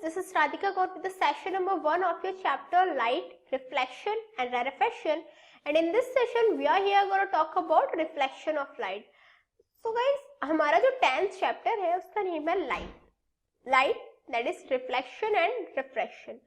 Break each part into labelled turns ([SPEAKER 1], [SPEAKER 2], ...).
[SPEAKER 1] this is Radhika Gaur with the session number 1 of your chapter Light, Reflection and Rarefaction. And in this session, we are here going to talk about reflection of light. So guys, हमारा जो 10th chapter है उसका name है Light. Light, that is reflection and refraction.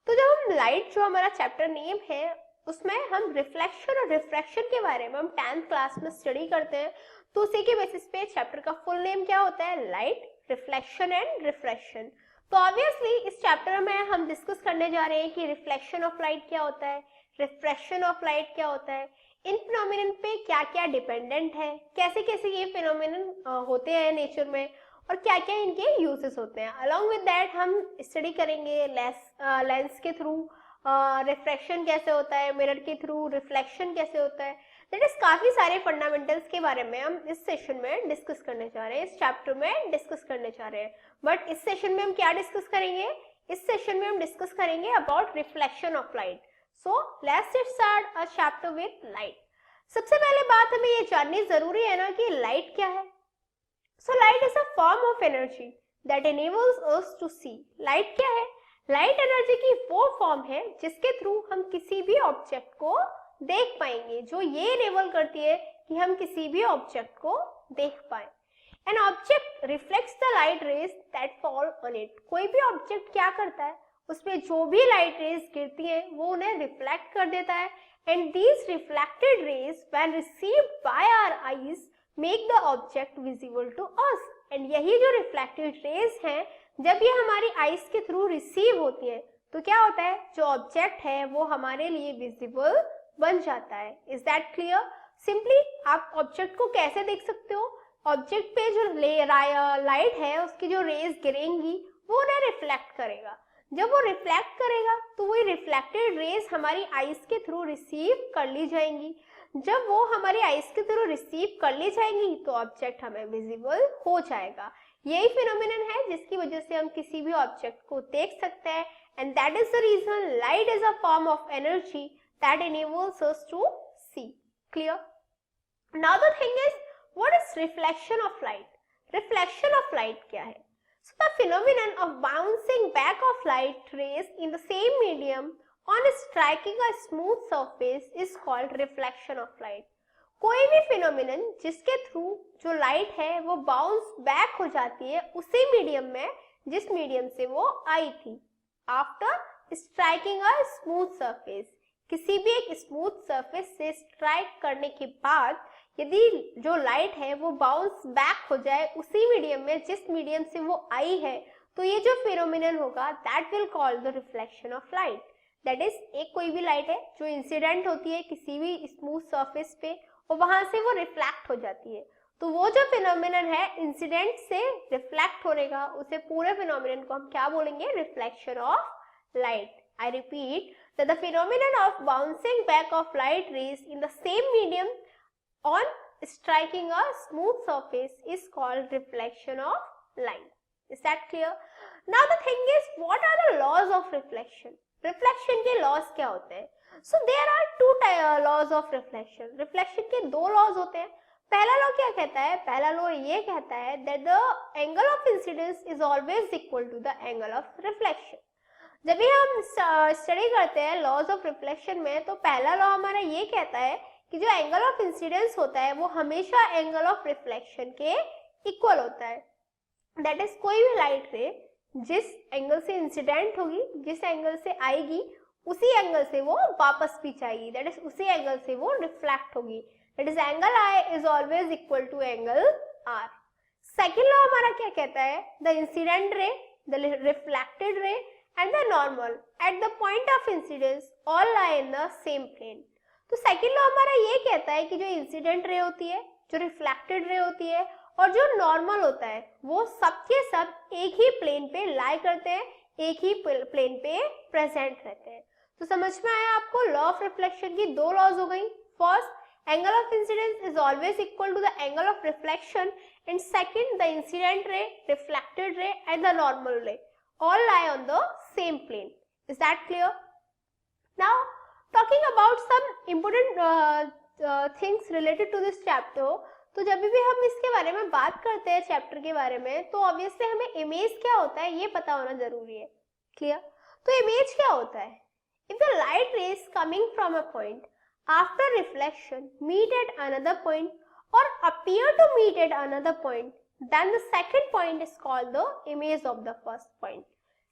[SPEAKER 1] तो जब हम Light जो हमारा chapter नेम है उसमें हम रिफ्लेक्शन और रिफ्रैक्शन के बारे में हम 10th क्लास में स्टडी करते हैं, तो उसी के बेसिस पे चैप्टर का फुल नेम क्या होता है? Light, reflection and refraction. तो ऑब्वियसली इस चैप्टर में हम डिस्कस करने जा रहे हैं कि रिफ्लेक्शन ऑफ लाइट क्या होता है, रिफ्रैक्शन ऑफ लाइट क्या होता है, इन फिनोमिनन पे क्या क्या डिपेंडेंट है, कैसे कैसे ये फिनोमिनन होते हैं नेचर में और क्या क्या इनके यूजेस होते हैं. अलॉन्ग विद दैट हम स्टडी करेंगे लेंस के थ्रू रिफ्रैक्शन कैसे होता है, मिरर के थ्रू रिफ्लेक्शन कैसे होता है. दैट इज काफी सारे फंडामेंटल्स के बारे में हम इस सेशन में डिस्कस करने जा रहे हैं, इस चैप्टर में डिस्कस करने जा रहे हैं. बट इस सेशन में हम क्या डिस्कस करेंगे? इस सेशन में हम डिस्कस करेंगे about reflection of light. So let's start a chapter with light. सबसे पहले बात हमें ये जाननी जरूरी है ना कि लाइट क्या है. So light is a form of energy that enables us to see. Light क्या है? लाइट एनर्जी की वो फॉर्म है जिसके थ्रू हम किसी भी ऑब्जेक्ट को देख पाएंगे, जो ये इनेबल करती है कि हम किसी भी ऑब्जेक्ट को देख पाए. An object reflects the light raise that fall on it. कोई भी ऑब्जेक्ट क्या करता है, उसपे जो भी लाइट रेज गिरती है वो उन्हें रिफ्लेक्ट कर देता है. And these reflected rays when received by our eyes make the object visible to us. And यही जो रिफ्लेक्टेड रेज हैं, जब ये हमारी आईज के थ्रू रिसीव होती है तो क्या होता है, जो ऑब्जेक्ट है वो हमारे लिए विजिबल बन जाता है. Is that clear? सिंपली आप ऑब्जेक्ट को कैसे देख सकते हो? ऑब्जेक्ट पे जो लाइट है उसकी जो रेज गिरेंगी वो उन्हें रिफ्लेक्ट करेगा. जब वो रिफ्लेक्ट करेगा तो वही रिफ्लेक्टेड रेज हमारी आईज के थ्रू रिसीव कर ली जाएंगी. जब वो हमारी आईज के थ्रू रिसीव कर ली जाएंगी तो ऑब्जेक्ट हमें विजिबल हो जाएगा. यही फिनोमिनन है जिसकी वजह से हम किसी भी ऑब्जेक्ट को देख सकते हैं. And that is the reason light is a form of energy that enables us to see. Clear? Now the thing is, what is reflection of light? Reflection of light क्या है? So the phenomenon of bouncing back of light rays in the same medium on striking a smooth surface is called reflection of light. कोई भी phenomenon जिसके through जो light है वो bounce back हो जाती है उसी मीडियम में जिस मीडियम से वो आई थी. After striking a smooth surface, किसी भी एक स्मूथ सरफेस से स्ट्राइक करने के बाद यदि जो लाइट है वो बाउंस बैक हो जाए उसी मीडियम में जिस मीडियम से वो आई है, तो ये जो फिनोमिनन होगा that will call the reflection of light. That is एक कोई भी लाइट है जो इंसिडेंट होती है किसी भी स्मूथ सरफेस पे और वहां से वो रिफ्लेक्ट हो जाती है, तो वो जो फिनोमिनन है इंसिडेंट से रिफ्लेक्ट होने का, उसे पूरे फिनोमिनन को हम क्या बोलेंगे? Reflection of light. I repeat that the phenomenon of bouncing back of light rays in the same medium on striking a smooth surface is called reflection of light. Is that clear? Now the thing is, what are the laws of reflection? Reflection के laws क्या होते हैं? So there are two laws of reflection. Reflection के दो laws होते हैं. पहला law क्या कहता है? पहला लॉ ये कहता है that the angle of incidence is always equal to the angle of reflection. जब भी हम स्टडी करते हैं लॉज ऑफ रिफ्लेक्शन में, तो पहला लॉ हमारा ये कहता है कि जो एंगल ऑफ इंसिडेंस होता है वो हमेशा एंगल ऑफ रिफ्लेक्शन के इक्वल होता है. दैट इज कोई भी लाइट रे जिस एंगल से इंसिडेंट होगी, जिस एंगल से आएगी उसी एंगल से वो वापस भी जाएगी. दैट इज उसी एंगल से वो रिफ्लेक्ट होगी. That is angle I is always equal to angle R. Second law हमारा क्या कहता है? The incident ray, the reflected ray and the normal at the point of incidence all lie in the same plane. तो second law हमारा ये कहता है कि जो इंसिडेंट रे होती है, जो रिफ्लेक्टेड रे होती है और जो नॉर्मल होता है वो सब के सब एक ही प्लेन पे लाई करते हैं, एक ही प्लेन पे प्रेजेंट रहते हैं. तो समझ में आया आपको? लॉ ऑफ रिफ्लेक्शन की दो लॉज हो गई. First, angle of incidence is always equal to the angle of reflection, and second, the incident ray, reflected ray and the normal ray all lie on the same plane. Is that clear? Now talking about some important things related to this chapter. तो जब भी हम इसके बारे में बात करते हैं चैप्टर के बारे में, तो ऑब्वियसली हमें इमेज क्या होता है ये पता होना जरूरी है. क्लियर? तो इमेज क्या होता है? If the light rays coming from a point after reflection meet at another point और appear to meet at another point, then the second point is called the image of the first point.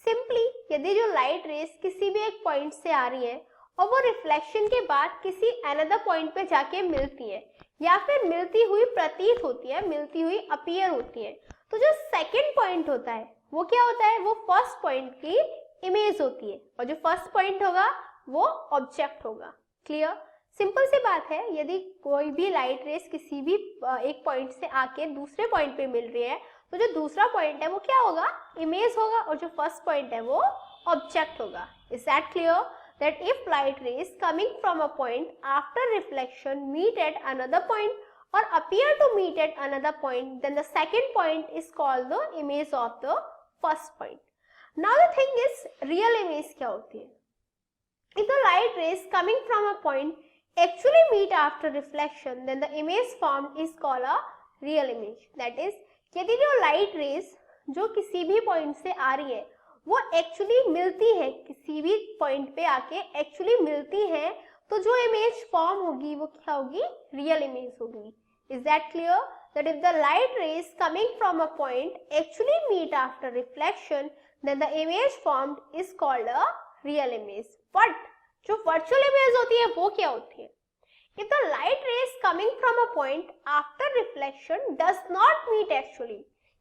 [SPEAKER 1] Simply यदि जो light rays किसी भी एक point से आ रही है और वो रिफ्लेक्शन के बाद किसी अनदर पॉइंट पे जाके मिलती है या फिर मिलती हुई प्रतीत होती है, मिलती हुई अपीयर होती है, तो जो सेकंड पॉइंट होता है वो क्या होता है? वो फर्स्ट पॉइंट की इमेज होती है और जो फर्स्ट पॉइंट होगा वो ऑब्जेक्ट होगा. क्लियर? सिंपल सी बात है, यदि कोई भी लाइट रेस किसी भी एक पॉइंट से आके दूसरे पॉइंट पे मिल रही है तो जो दूसरा पॉइंट है वो क्या होगा? इमेज होगा और जो फर्स्ट पॉइंट है वो ऑब्जेक्ट होगा. Is that clear? That if light rays coming from a point after reflection meet at another point or appear to meet at another point, then the second point is called the image of the first point. Now the thing is, real image क्या होती है? If the light rays coming from a point actually meet after reflection, then the image formed is called a real image. That is, यदि जो light rays जो किसी भी point से आ रही है वो एक्चुअली मिलती है, किसी भी पॉइंट पे आके एक्चुअली मिलती है, तो जो इमेज फॉर्म होगी वो क्या होगी? रियल इमेज होगी. Is that clear? That if the light rays coming from a point actually meet after reflection, then the image formed is called a real image. But जो वर्चुअल इमेज होती है वो क्या होती है? If the light rays coming from a point after reflection does not meet actually,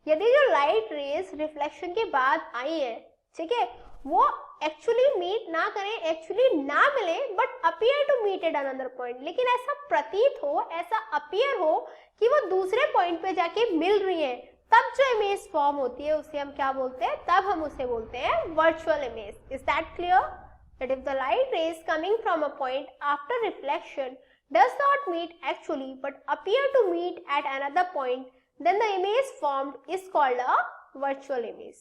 [SPEAKER 1] यदि जो light rays reflection के बाद आई है, ठीक है, वो एक्चुअली मीट ना करें, एक्चुअली ना मिले, but appear to meet at another point, लेकिन ऐसा प्रतीत हो, ऐसा अपीयर हो कि वो दूसरे पॉइंट पे जाके मिल रही है, तब जो इमेज फॉर्म होती है उसे हम क्या बोलते हैं? तब हम उसे बोलते हैं virtual image. Is that clear? That if the light rays coming from a point after reflection does not meet actually but appear to meet at another point, then the image formed is called a virtual image.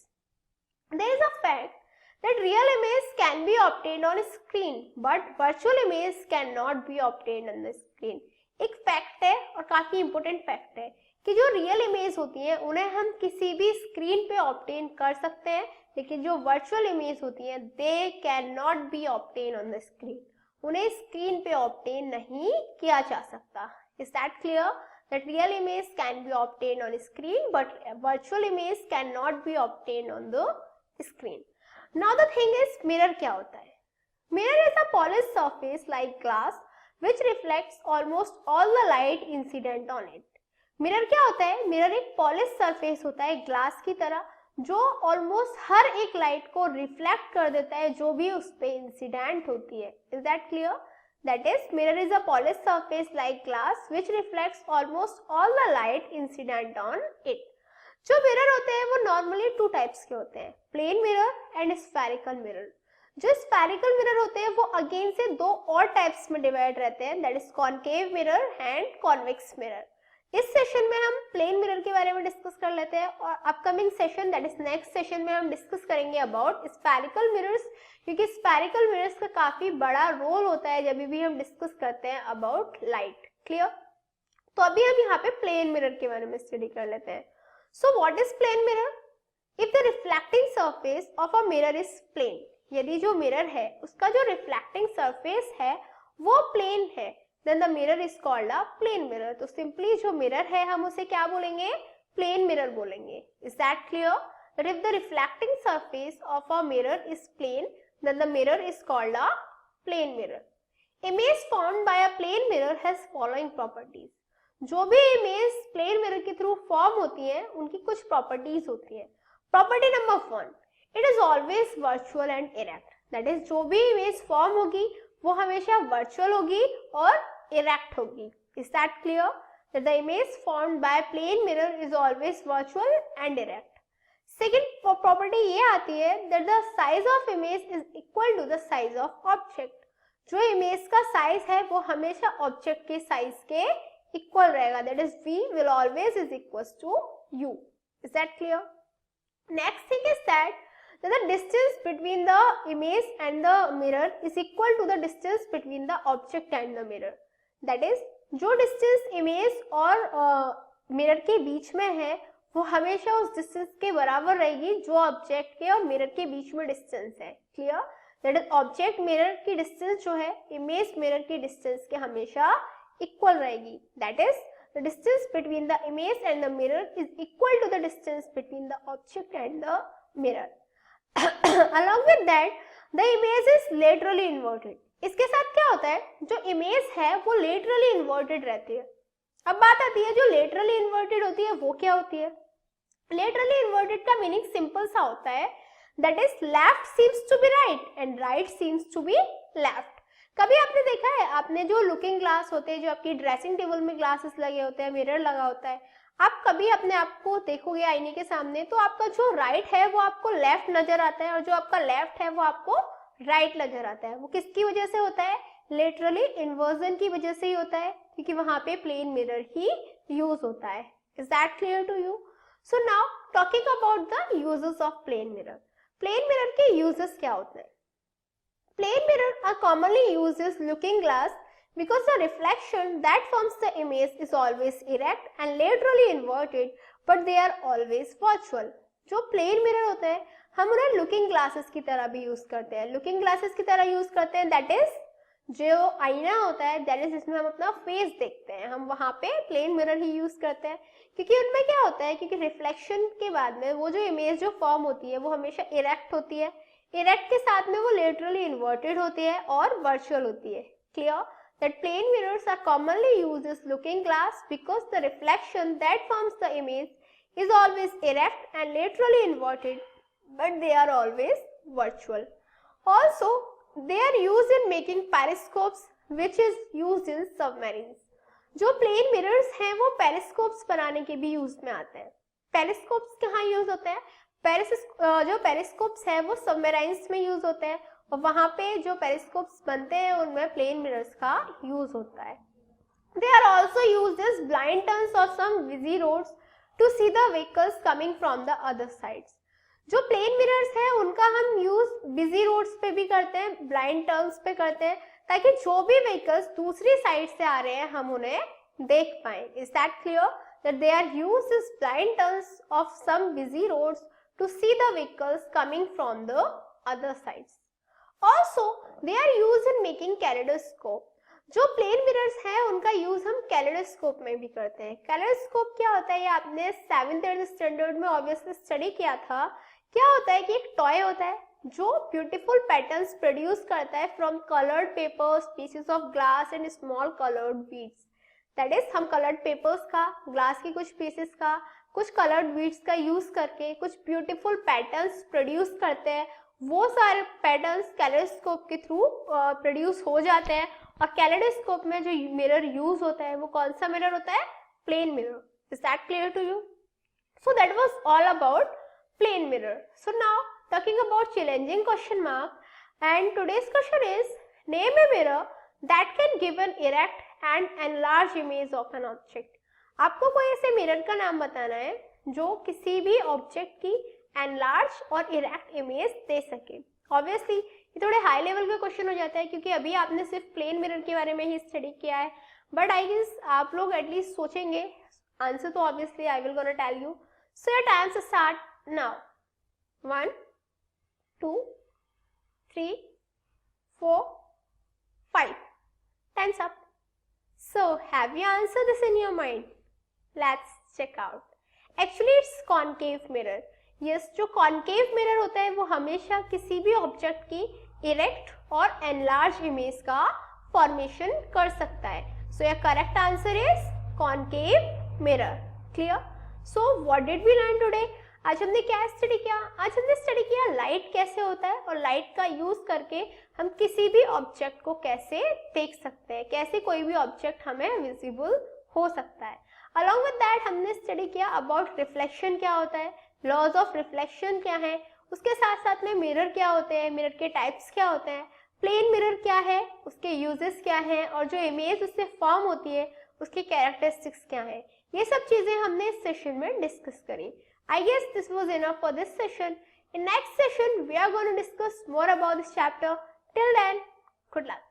[SPEAKER 1] There is a fact that real image can be obtained on screen but virtual image cannot be obtained on the screen. एक fact है और काफी important fact है कि जो real image होती है उन्हें हम किसी भी स्क्रीन पे ऑब्टेन कर सकते हैं, लेकिन जो वर्चुअल इमेज होती है they can not be obtain on the screen, उन्हें स्क्रीन पे ऑब्टेन नहीं किया जा सकता. Is that clear? That real image can be obtained on screen but virtual image cannot be obtained on the screen. Now the thing is, mirror क्या होता है? Mirror is a polished surface like glass which reflects almost all the light incident on it. Mirror क्या होता है? Mirror एक polished surface होता है glass की तरह जो ऑलमोस्ट हर एक लाइट को रिफ्लेक्ट कर देता है जो भी उस पे इंसिडेंट होती है. Is that clear? That is, mirror is a polished surface like glass which reflects almost all the light incident on it. जो मिरर होते हैं वो नॉर्मली टू टाइप्स के होते हैं, plane mirror and spherical mirror. जो स्फेरिकल मिरर होते हैं वो अगेन से दो और टाइप्स में डिवाइड रहते हैं, that is concave mirror and convex mirror. इस सेशन में हम प्लेन मिरर के बारे में डिस्कस कर लेते हैं और upcoming session that is next session में हम डिस्कस करेंगे अबाउट स्फेरिकल मिरर्स, क्योंकि स्फेरिकल मिरर्स का काफी बड़ा रोल होता है जब भी हम डिस्कस करते हैं अबाउट लाइट. क्लियर? तो अभी हम यहाँ पे प्लेन मिरर के बारे में स्टडी कर लेते हैं. So what is plane mirror? If the reflecting surface of a mirror is plane, यदि जो मिरर है उसका जो रिफ्लेक्टिंग सरफेस है वो प्लेन है, then the mirror is called a plane mirror. तो simply जो mirror है हम उसे क्या बोलेंगे? plane mirror बोलेंगे. Is that clear? That if the reflecting surface of a mirror is plane, then the mirror is called a plane mirror. Image formed by a plane mirror has following properties. जो भी image plane mirror के through form होती है उनकी कुछ properties होती है. Property number 1, it is always virtual and erect. That is जो भी इमेज फॉर्म होगी वो हमेशा वर्चुअल होगी और इरेक्ट होगी. Is that clear? That the image formed by plane mirror is always virtual and erect. Second property ये आती है that the size of image is equal to the size of object. जो image का size है वो हमेशा object के size के इक्वल रहेगा, that is v will always is equals to u. Is that clear? Next thing is that the distance between the image and the mirror is equal to the distance between the object and the mirror. That is, जो distance image और mirror के बीच में है वो हमेशा उस distance के बराबर रहेगी जो ऑब्जेक्ट के और मिरर के बीच में डिस्टेंस है। Clear? That is object mirror की डिस्टेंस जो है इमेज मिरर की डिस्टेंस के हमेशा इक्वल रहेगी। That is the distance between the image and the mirror is equal to the distance between the object and the mirror. Along with that the image is laterally inverted. इसके साथ क्या होता है, जो image है वो laterally inverted रहती है। अब बात आती है जो लेटरली इन्वर्टेड होती है वो क्या होती है। लेटरली इन्वर्टेड का मीनिंग सिंपल सा होता है, that is left seems to be right and right seems to be left. कभी आपने देखा है, आपने जो लुकिंग ग्लास होते हैं, जो आपकी ड्रेसिंग टेबल में ग्लासेस लगे होते हैं, मिरर लगा होता है, आप कभी अपने आप को देखोगे आईने के सामने तो आपका जो राइट है वो आपको लेफ्ट नजर आता है और जो आपका लेफ्ट है वो आपको राइट नजर आता है। वो किसकी वजह से होता है, लेटरली इन्वर्जन की वजह से ही होता है, क्योंकि वहां पे प्लेन मिरर ही यूज होता है। Is that clear to you? So now talking about the uses of plane mirror. Plane mirror के यूजेस क्या होते हैं? Plane mirror are commonly used as looking glass because the reflection that forms the image is always erect and laterally inverted, but they are always virtual. जो plane mirror होते हैं हम उन्हें looking glasses की तरह भी यूज करते हैं। लुकिंग ग्लासेस की तरह यूज करते हैं, दैट इज जो आईना होता है, दैट इज जिसमें हम अपना फेस देखते हैं, हम वहां पे प्लेन मिरर ही यूज करते हैं। क्योंकि उनमें क्या होता है, क्योंकि रिफ्लेक्शन के बाद में वो जो इमेज जो फॉर्म होती है वो हमेशा इरेक्ट होती है। इरेक्ट के साथ में वो लेटरली इन्वर्टेड होती है और वर्चुअल होती है। Clear? That plane mirrors are commonly used as looking glass because the reflection that forms the image is always erect and laterally inverted, but they are always virtual. Also they are used in making periscopes which is used in submarines. जो plane mirrors हैं वो पेरिस्कोप्स बनाने के भी use में आते हैं। पेरिस्कोप्स कहाँ यूज होते हैं? जो पेरिस्कोप्स है वो सबमरीन्स में यूज होते हैं और वहां पे जो पेरिस्कोप्स बनते हैं उनमें प्लेन मिरर्स का यूज होता है। They are also used as blind turns और some busy roads to see the vehicles coming from the other sides. जो प्लेन मिरर्स है उनका हम यूज बिजी रोड्स पे भी करते हैं, ब्लाइंड टर्न्स पे करते हैं, ताकि जो भी व्हीकल्स दूसरी साइड से आ रहे हैं हम उन्हें देख पाए। Is that clear? That they are used as blind turns of some busy roads to see the vehicles coming from the other sides. Also, they are used in making kaleidoscope. जो plane mirrors हैं उनका use हम kaleidoscope में भी करते हैं। Kaleidoscope क्या होता है, ये आपने 7th स्टैंडर्ड में ऑब्वियसली स्टडी किया था। क्या होता है कि एक टॉय होता है जो ब्यूटीफुल पैटर्न्स प्रोड्यूस करता है from coloured papers, pieces of glass and small coloured beads. That is हम कलर्ड पेपर्स का, ग्लास के कुछ पीसेस का, कुछ कलर्ड बीड्स का यूज करके कुछ ब्यूटीफुल पैटर्न्स प्रोड्यूस करते हैं। वो सारे पैटर्न्स कैलेडोस्कोप के थ्रू प्रोड्यूस हो जाते हैं और कैलेडोस्कोप में जो मिरर यूज होता है वो कौन सा मिरर होता है? Plane mirror. Is that clear to you? So that was all about plane mirror. So now talking about challenging question mark, and today's question is name a mirror that can give an erect and enlarged image of an object. आपको कोई ऐसे mirror का नाम बताना है जो किसी भी ऑब्जेक्ट की एनलार्ज और इरेक्ट इमेज दे सके. ऑब्वियसली ये थोड़े हाई लेवल के क्वेश्चन हो जाता है क्योंकि अभी आपने सिर्फ प्लेन मिरर के बारे में ही स्टडी किया है, बट आई गेस आप लोग एटलीस्ट सोचेंगे. आंसर तो obviously I will gonna tell you. So your time start now. 1 2 3 4 5. Time's up. So have you answered this in your mind? Let's check out. Actually it's concave mirror. Yes, जो concave mirror होता है वो हमेशा किसी भी object की erect और enlarge image का फॉर्मेशन कर सकता है. So your correct answer is concave mirror. Clear? So what did we learn today? आज हमने क्या स्टडी किया? आज हमने स्टडी किया लाइट कैसे होता है और लाइट का यूज करके हम किसी भी ऑब्जेक्ट को कैसे देख सकते हैं, कैसे कोई भी ऑब्जेक्ट हमें विजिबल हो सकता है. अलॉन्ग विद दैट हमने स्टडी किया अबाउट रिफ्लेक्शन क्या होता है, लॉज ऑफ रिफ्लेक्शन क्या है, उसके साथ साथ में मिरर क्या होते हैं, मिरर के टाइप्स क्या होते हैं, प्लेन मिरर क्या है, उसके यूजेस क्या हैं और जो इमेज उससे फॉर्म होती है उसकी कैरेक्टरिस्टिक्स क्या है. ये सब चीजें हमने इस सेशन में डिस्कस करी. I guess this was enough for this session. In next session, we are going to discuss more about this chapter. Till then, good luck.